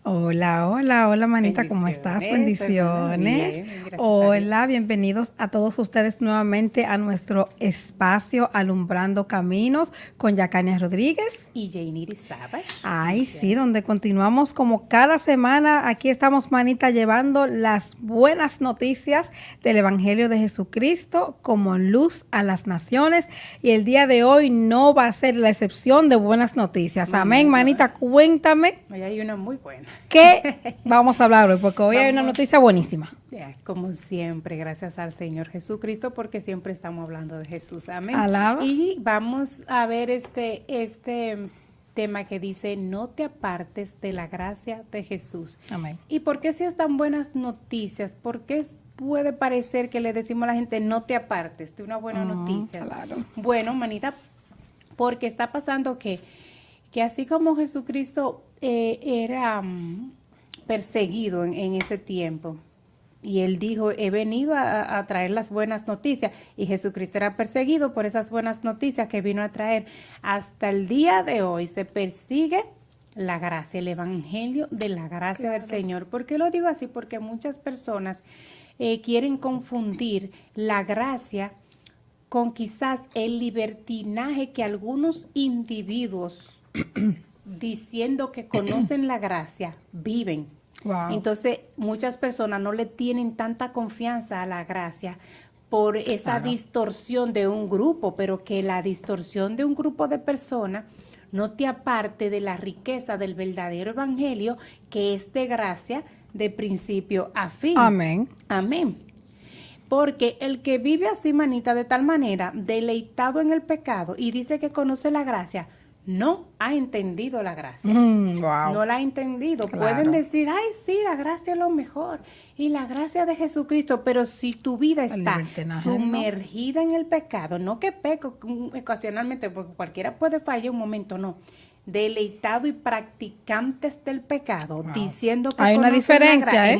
Hola, hola, hola, manita, ¿cómo estás? Bendiciones, hermana. Bendiciones. Bien, gracias a Dios. Hola, bienvenidos a todos ustedes nuevamente a nuestro espacio Alumbrando Caminos con Yacania Rodríguez. Y Jainiri Savage. Ay, sí, Bendiciones. donde continuamos como cada semana. Aquí estamos, manita, llevando las buenas noticias del Evangelio de Jesucristo como luz a las naciones. Y el día de hoy no va a ser la excepción de buenas noticias. Amén, Amén, manita, gloria. cuéntame Hoy hay una muy buena. qué vamos a hablar hoy, porque hoy hay una Vamos, noticia buenísima. ya, como siempre, gracias al Señor Jesucristo, porque siempre estamos hablando de Jesús. Amén. Alaba. Y vamos a ver este tema que dice, no te apartes de la gracia de Jesús. Amén. ¿Y por qué si es tan buenas noticias? ¿Por qué puede parecer que le decimos a la gente, no te apartes de una buena noticia? Claro. Bueno, manita, porque está pasando que así como Jesucristo era perseguido en ese tiempo, y él dijo, he venido a traer las buenas noticias, y Jesucristo era perseguido por esas buenas noticias que vino a traer. Hasta el día de hoy se persigue la gracia, el evangelio de la gracia del Señor. ¿Por qué lo digo así? Porque muchas personas quieren confundir la gracia con quizás el libertinaje que algunos individuos diciendo que conocen la gracia viven. Wow. Entonces, muchas personas no le tienen tanta confianza a la gracia por esa distorsión de un grupo, pero que la distorsión de un grupo de personas no te aparte de la riqueza del verdadero evangelio, que es de gracia de principio a fin. Amén. Amén. Porque el que vive así, manita, de tal manera, deleitado en el pecado y dice que conoce la gracia, no ha entendido la gracia. Wow. No la ha entendido. Claro. Pueden decir, ay, sí, la gracia es lo mejor. Y la gracia de Jesucristo, pero si tu vida está sumergida en el pecado, no que peco ocasionalmente, porque cualquiera puede fallar un momento, no. Deleitado y practicantes del pecado, diciendo que hay una diferencia,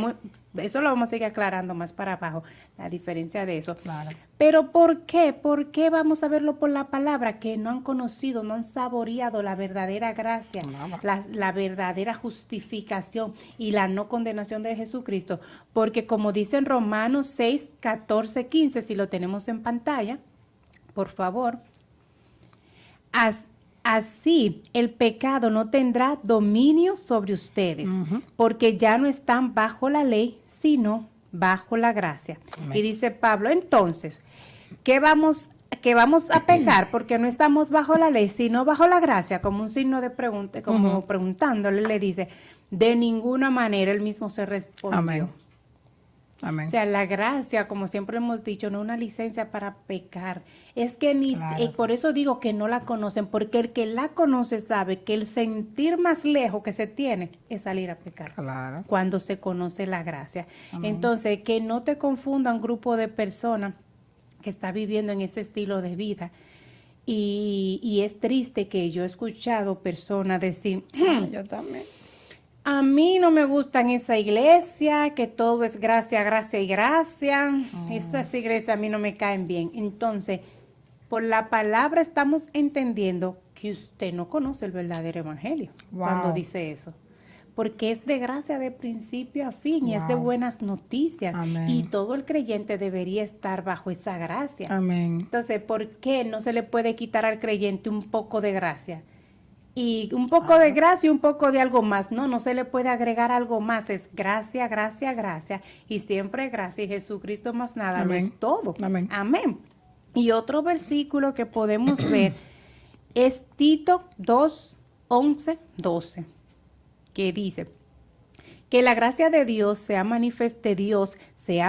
eso lo vamos a seguir aclarando más para abajo, la diferencia de eso. Claro. Pero ¿por qué? ¿Por qué vamos a verlo por la palabra? Que no han conocido, no han saboreado la verdadera gracia, la verdadera justificación y la no condenación de Jesucristo. Porque como dice en Romanos 6, 14, 15, si lo tenemos en pantalla, por favor, así el pecado no tendrá dominio sobre ustedes, porque ya no están bajo la ley, sino bajo la gracia. Amén. Y dice Pablo, entonces, ¿qué vamos a pecar? Porque no estamos bajo la ley, sino bajo la gracia, como un signo de pregunta, como preguntándole, le dice, de ninguna manera, él mismo se respondió. Amén. Amén. O sea, la gracia, como siempre hemos dicho, no es una licencia para pecar. Es que por eso digo que no la conocen, porque el que la conoce sabe que el sentir más lejos que se tiene es salir a pecar. Claro. Cuando se conoce la gracia. Amén. Entonces, que no te confunda un grupo de personas que está viviendo en ese estilo de vida. Y es triste que yo he escuchado personas decir, yo también. A mí no me gusta en esa iglesia, que todo es gracia, gracia y gracia. Esas iglesias a mí no me caen bien. Entonces, por la palabra estamos entendiendo que usted no conoce el verdadero evangelio cuando dice eso. Porque es de gracia de principio a fin y es de buenas noticias. Amén. Y todo el creyente debería estar bajo esa gracia. Amén. Entonces, ¿por qué no se le puede quitar al creyente un poco de gracia? Y un poco de gracia y un poco de algo más. No se le puede agregar algo más. Es gracia, gracia, gracia. Y siempre gracia. Y Jesucristo más nada. Amén. Lo es todo. Amén. Amén. Y otro versículo que podemos ver es Tito 2, 11, 12. Que dice que la gracia de Dios se ha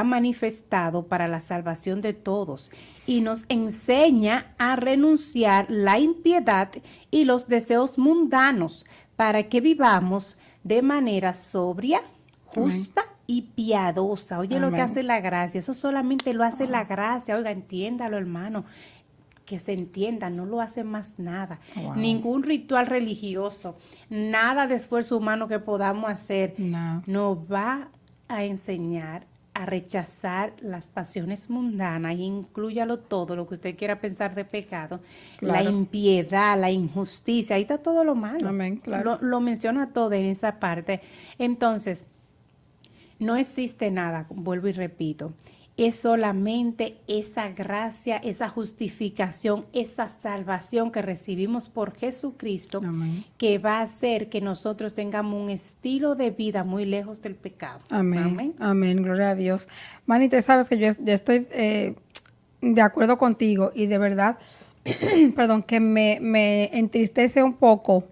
manifestado para la salvación de todos y nos enseña a renunciar la impiedad y los deseos mundanos para que vivamos de manera sobria, justa y piadosa. Oye, lo que hace la gracia, eso solamente lo hace la gracia. Oiga, entiéndalo, hermano. Que se entienda, no lo hace más nada. Ningún ritual religioso, nada de esfuerzo humano que podamos hacer nos va a enseñar a rechazar las pasiones mundanas, y inclúyalo todo lo que usted quiera pensar de pecado, Claro. la impiedad, la injusticia, ahí está todo lo malo. Amén, claro. Lo menciona todo en esa parte. Entonces, no existe nada, vuelvo y repito, es solamente esa gracia, esa justificación, esa salvación que recibimos por Jesucristo, Amén. que va a hacer que nosotros tengamos un estilo de vida muy lejos del pecado. Amén. Amén. Gloria a Dios. Manita, sabes que yo estoy de acuerdo contigo y de verdad, perdón, que me entristece un poco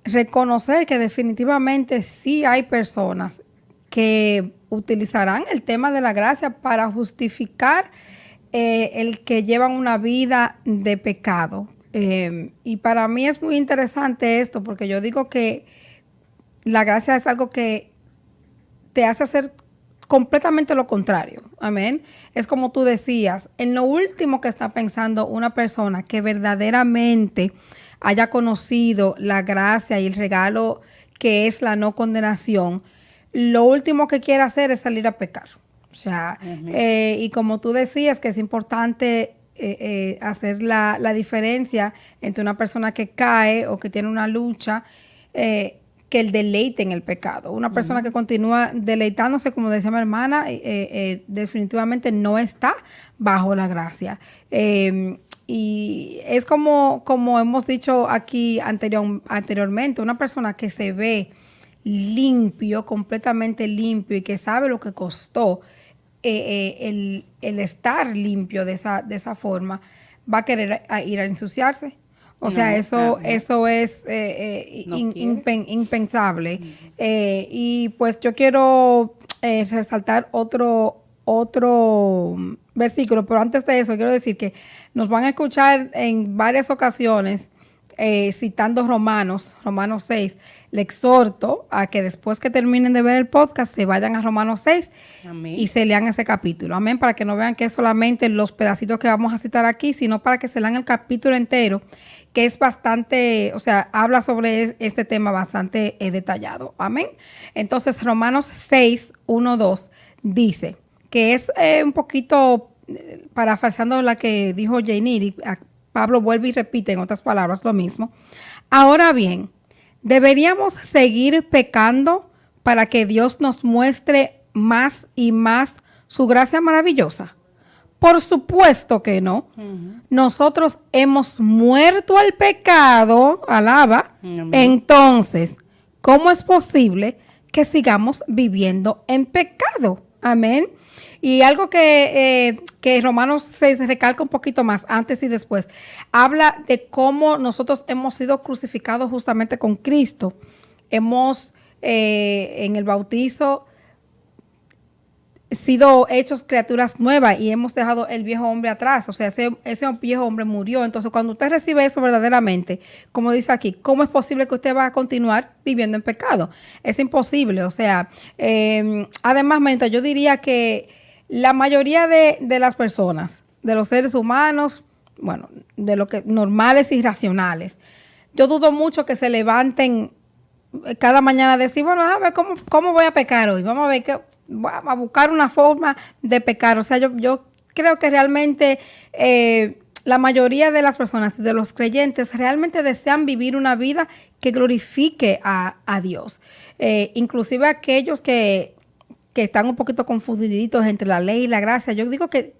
reconocer que definitivamente sí hay personas que utilizarán el tema de la gracia para justificar el que llevan una vida de pecado. Y para mí es muy interesante esto, porque yo digo que la gracia es algo que te hace hacer completamente lo contrario. Amén. Es como tú decías, en lo último que está pensando una persona que verdaderamente haya conocido la gracia y el regalo que es la no condenación, lo último que quiere hacer es salir a pecar. O sea, y como tú decías, que es importante hacer la diferencia entre una persona que cae o que tiene una lucha, que el deleite en el pecado. Una persona que continúa deleitándose, como decía mi hermana, definitivamente no está bajo la gracia. Y es como hemos dicho aquí anteriormente, una persona que se ve limpio, completamente limpio, y que sabe lo que costó el estar limpio de esa forma, va a querer ir a ensuciarse. O sea, eso es impensable. Y pues yo quiero resaltar otro versículo, pero antes de eso quiero decir que nos van a escuchar en varias ocasiones citando Romanos 6. Le exhorto a que después que terminen de ver el podcast se vayan a Romanos 6 Amén. y se lean ese capítulo. Amén, para que no vean que es solamente los pedacitos que vamos a citar aquí, sino para que se lean el capítulo entero, que es bastante, o sea, habla sobre este tema bastante detallado. Amén. Entonces, Romanos 6, 1, 2 dice, que es un poquito parafraseando la que dijo Jainiri, Pablo vuelve y repite en otras palabras lo mismo. Ahora bien, ¿deberíamos seguir pecando para que Dios nos muestre más y más su gracia maravillosa? Por supuesto que no. Nosotros hemos muerto al pecado, alaba. Entonces, ¿cómo es posible que sigamos viviendo en pecado? Amén. Y algo que Romanos 6 recalca un poquito más, antes y después, habla de cómo nosotros hemos sido crucificados justamente con Cristo. Hemos, en el bautizo, sido hechos criaturas nuevas y hemos dejado el viejo hombre atrás. O sea, ese viejo hombre murió. Entonces, cuando usted recibe eso verdaderamente, como dice aquí, ¿cómo es posible que usted va a continuar viviendo en pecado? Es imposible. O sea, además, Manita, yo diría que la mayoría de las personas, de los seres humanos, bueno, de lo que normales y racionales, yo dudo mucho que se levanten cada mañana a decir, bueno, a ver cómo voy a pecar hoy. Vamos a ver vamos a buscar una forma de pecar. O sea, yo creo que realmente la mayoría de las personas, de los creyentes, realmente desean vivir una vida que glorifique a Dios. Inclusive aquellos que están un poquito confundiditos entre la ley y la gracia. Yo digo que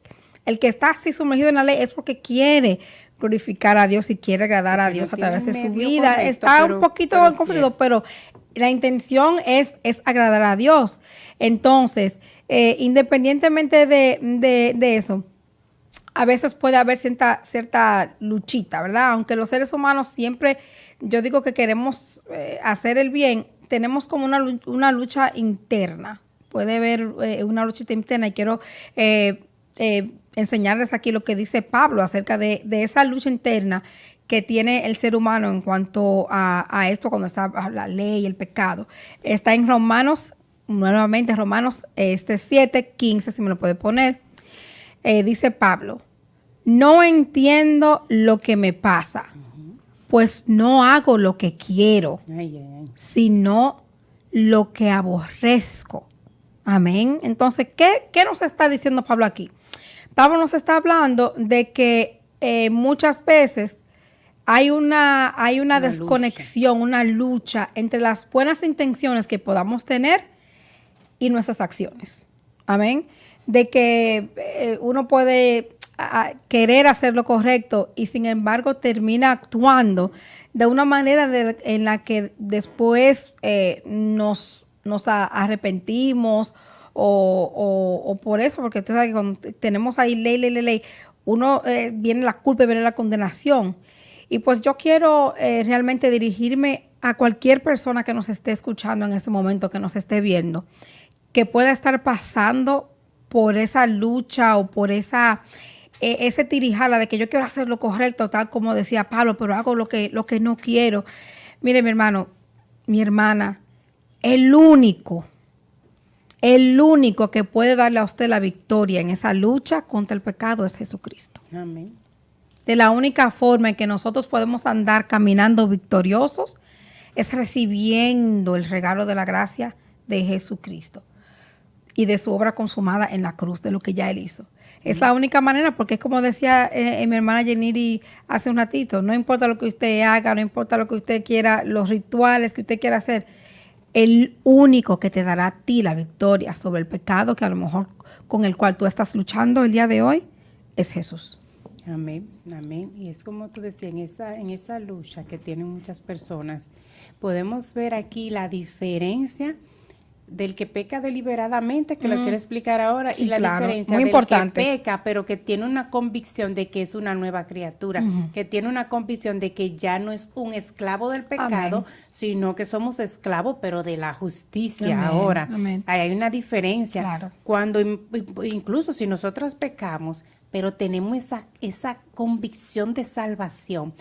el que está así sumergido en la ley es porque quiere glorificar a Dios y quiere agradar a Dios a través de su vida. Correcto, está un poquito confundido, pero la intención es agradar a Dios. Entonces, independientemente de eso, a veces puede haber cierta luchita, ¿verdad? Aunque los seres humanos siempre, yo digo que queremos hacer el bien, tenemos como una lucha interna. Puede haber una luchita interna y quiero enseñarles aquí lo que dice Pablo acerca de esa lucha interna que tiene el ser humano en cuanto a esto cuando está la ley y el pecado. Está en Romanos, nuevamente Romanos 7, 15, si me lo puede poner. Dice Pablo, no entiendo lo que me pasa, pues no hago lo que quiero, sino lo que aborrezco. Amén. Entonces, ¿qué nos está diciendo Pablo aquí? Pablo nos está hablando de que muchas veces hay una desconexión, una lucha entre las buenas intenciones que podamos tener y nuestras acciones. Amén. De que uno puede querer hacer lo correcto y sin embargo termina actuando de una manera en la que después nos arrepentimos o por eso, porque usted sabe que cuando tenemos ahí ley, uno viene la culpa y viene la condenación. Y pues yo quiero realmente dirigirme a cualquier persona que nos esté escuchando en este momento, que nos esté viendo, que pueda estar pasando por esa lucha o por ese tirijala de que yo quiero hacer lo correcto, tal como decía Pablo, pero hago lo que no quiero. Mire, mi hermano, mi hermana, el único que puede darle a usted la victoria en esa lucha contra el pecado es Jesucristo. Amén. De la única forma en que nosotros podemos andar caminando victoriosos es recibiendo el regalo de la gracia de Jesucristo y de su obra consumada en la cruz, de lo que ya Él hizo. Es la única manera, porque es como decía mi hermana Jenny hace un ratito, no importa lo que usted haga, no importa lo que usted quiera, los rituales que usted quiera hacer, el único que te dará a ti la victoria sobre el pecado que a lo mejor con el cual tú estás luchando el día de hoy es Jesús. Amén, amén. Y es como tú decías, en esa lucha que tienen muchas personas, podemos ver aquí la diferencia del que peca deliberadamente, que lo quiero explicar ahora, sí, y la claro, diferencia muy del importante. que peca, pero que tiene una convicción de que es una nueva criatura, que tiene una convicción de que ya no es un esclavo del pecado, Amén. sino que somos esclavos, pero de la justicia. Amén, ahora. amén. Ahí hay una diferencia. Claro. Cuando incluso si nosotros pecamos, pero tenemos esa convicción de salvación,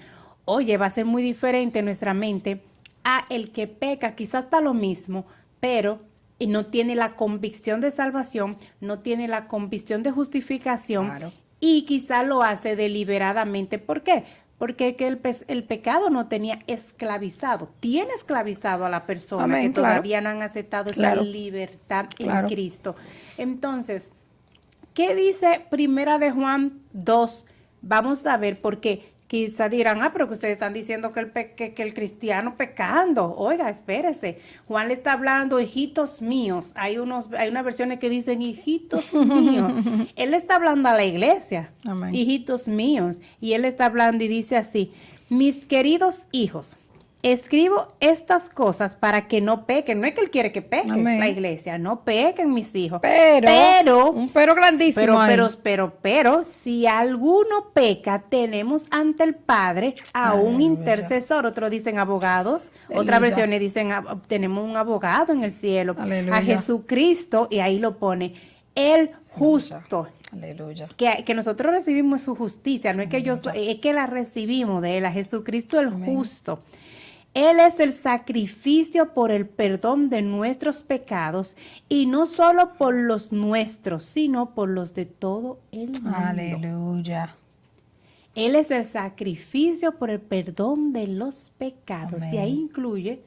oye, va a ser muy diferente en nuestra mente a el que peca, quizás está lo mismo, pero no tiene la convicción de salvación, no tiene la convicción de justificación, Claro. y quizás lo hace deliberadamente. ¿Por qué? Porque que el pecado no tenía esclavizado, tiene esclavizado a la persona. Amén, que claro. todavía no han aceptado Claro. esa libertad Claro. en Cristo. Entonces, ¿qué dice Primera de Juan 2? Vamos a ver, porque quizá dirán, pero que ustedes están diciendo que el cristiano pecando. Oiga, espérese. Juan le está hablando, hijitos míos. Hay unas versiones que dicen, hijitos míos. Él está hablando a la iglesia, Amén. hijitos míos. Y él está hablando y dice así, mis queridos hijos, escribo estas cosas para que no pequen. No es que él quiere que peque, Amén. la iglesia. No pequen, mis hijos. Un pero grandísimo ahí. Pero, si alguno peca, tenemos ante el Padre a un Aleluya. intercesor. Otros dicen abogados. Aleluya. Otras versiones dicen, tenemos un abogado en el cielo. Aleluya. A Jesucristo, y ahí lo pone, el justo. Aleluya. Que nosotros recibimos su justicia. No es que es que la recibimos de él, a Jesucristo el Amén. justo. Él es el sacrificio por el perdón de nuestros pecados, y no solo por los nuestros, sino por los de todo el mundo. Aleluya. Él es el sacrificio por el perdón de los pecados. Amén. Y ahí incluye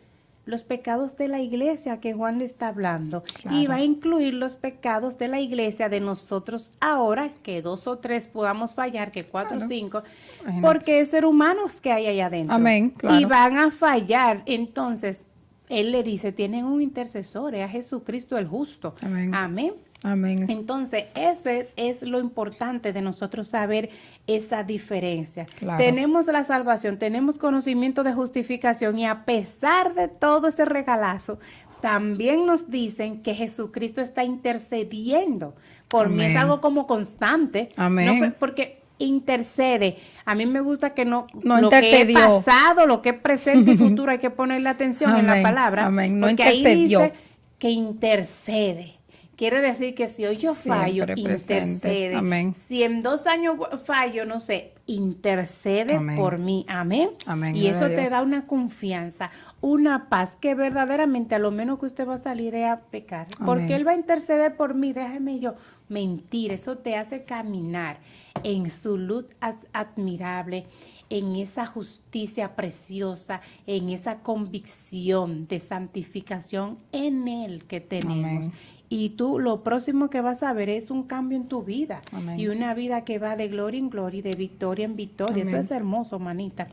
los pecados de la iglesia que Juan le está hablando. Claro. Y va a incluir los pecados de la iglesia de nosotros ahora, que 2 o 3 podamos fallar, que 4 o Claro. 5, Imagínate. porque es ser humanos que hay allá adentro. Amén, claro. Y van a fallar. Entonces, él le dice, tienen un intercesor, es a Jesucristo el justo. Amén. Amén. Amén. Entonces, ese es lo importante de nosotros saber esa diferencia. Claro. Tenemos la salvación, tenemos conocimiento de justificación, y a pesar de todo ese regalazo, también nos dicen que Jesucristo está intercediendo por mí. Amén. Es algo como constante. Amén. No, porque intercede. A mí me gusta que no No lo que es intercedió. pasado, lo que es presente y futuro, hay que ponerle atención en la Amén. palabra. Amén. No porque ahí intercedió. dice que intercede. Quiere decir que si hoy yo fallo, Siempre presente. intercede. Amén. Si en 2 años fallo, no sé, intercede Amén. por mí. Amén. Amén. Y Gloria eso a te Dios. da una confianza, una paz, que verdaderamente a lo menos que usted va a salir es a pecar. Amén. Porque Él va a interceder por mí, déjeme yo. Mentir, eso te hace caminar en su luz admirable, en esa justicia preciosa, en esa convicción de santificación en Él que tenemos. Amén. y tú lo próximo que vas a ver es un cambio en tu vida. Amén. Y una vida que va de gloria en gloria y de victoria en victoria. Amén. Eso es hermoso, manita.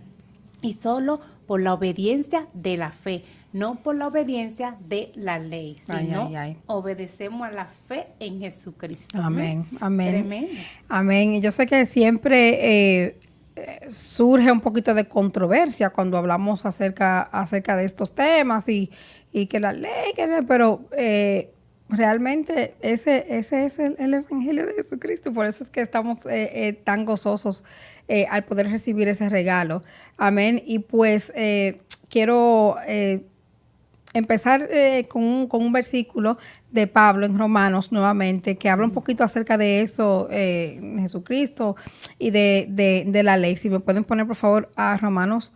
Y solo por la obediencia de la fe, no por la obediencia de la ley, sino obedecemos a la fe en Jesucristo. Amén, amén. Tremendo. Amén. Y yo sé que siempre surge un poquito de controversia cuando hablamos acerca de estos temas y que la ley, pero realmente ese es el Evangelio de Jesucristo. Por eso es que estamos tan gozosos al poder recibir ese regalo. Amén. Y pues quiero empezar con un versículo de Pablo en Romanos nuevamente, que habla un poquito acerca de eso, Jesucristo y de la ley. Si me pueden poner, por favor, a Romanos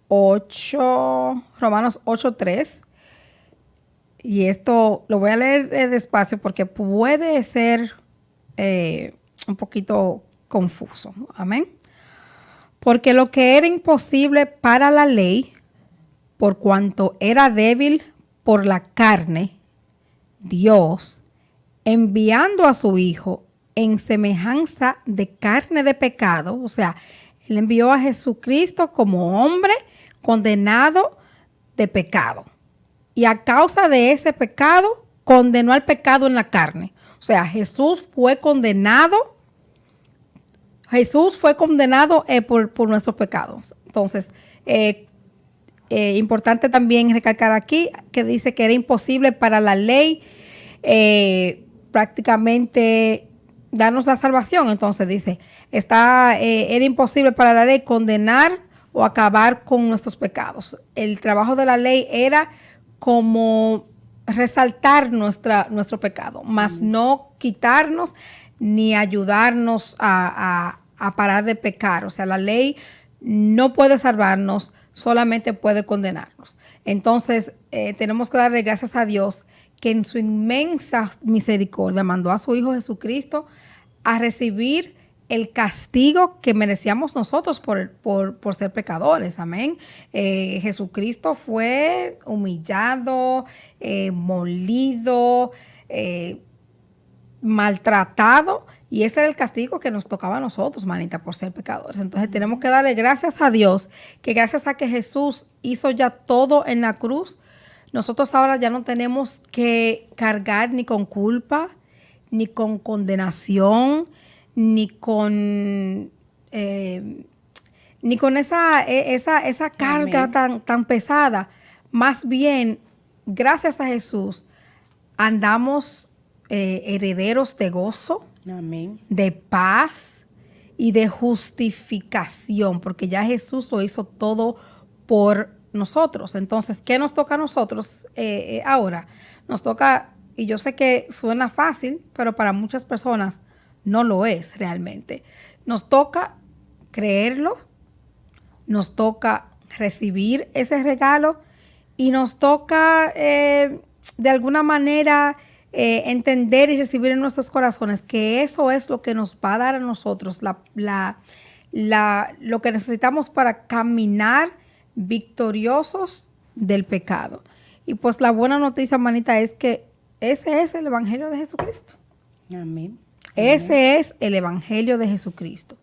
8:3. Y esto lo voy a leer despacio porque puede ser un poquito confuso. Amén. Porque lo que era imposible para la ley, por cuanto era débil por la carne, Dios, enviando a su Hijo en semejanza de carne de pecado, o sea, Él envió a Jesucristo como hombre condenado de pecado. Y a causa de ese pecado, condenó al pecado en la carne. O sea, Jesús fue condenado por nuestros pecados. Entonces, importante también recalcar aquí que dice que era imposible para la ley prácticamente darnos la salvación. Entonces dice, era imposible para la ley condenar o acabar con nuestros pecados. El trabajo de la ley era como resaltar nuestro pecado, más no quitarnos ni ayudarnos a parar de pecar. O sea, la ley no puede salvarnos, solamente puede condenarnos. Entonces, tenemos que darle gracias a Dios que en su inmensa misericordia mandó a su Hijo Jesucristo a recibir el castigo que merecíamos nosotros por ser pecadores. Amén. Jesucristo fue humillado, molido, maltratado, y ese era el castigo que nos tocaba a nosotros, manita, por ser pecadores. Entonces tenemos que darle gracias a Dios, que gracias a que Jesús hizo ya todo en la cruz, nosotros ahora ya no tenemos que cargar ni con culpa, ni con condenación, ni con esa carga tan pesada. Más bien, gracias a Jesús, andamos herederos de gozo, amén, de paz y de justificación, porque ya Jesús lo hizo todo por nosotros. Entonces, ¿qué nos toca a nosotros ahora? Nos toca, y yo sé que suena fácil, pero para muchas personas no lo es realmente. Nos toca creerlo, nos toca recibir ese regalo y nos toca de alguna manera entender y recibir en nuestros corazones que eso es lo que nos va a dar a nosotros lo que necesitamos para caminar victoriosos del pecado. Y pues la buena noticia, manita, es que ese es el Evangelio de Jesucristo. Amén. Ese es el Evangelio de Jesucristo.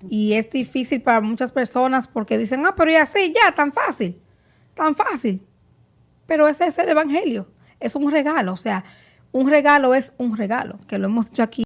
Y es difícil para muchas personas porque dicen, pero ya sí, ya, tan fácil. Pero ese es el Evangelio. Es un regalo. O sea, un regalo es un regalo, que lo hemos dicho aquí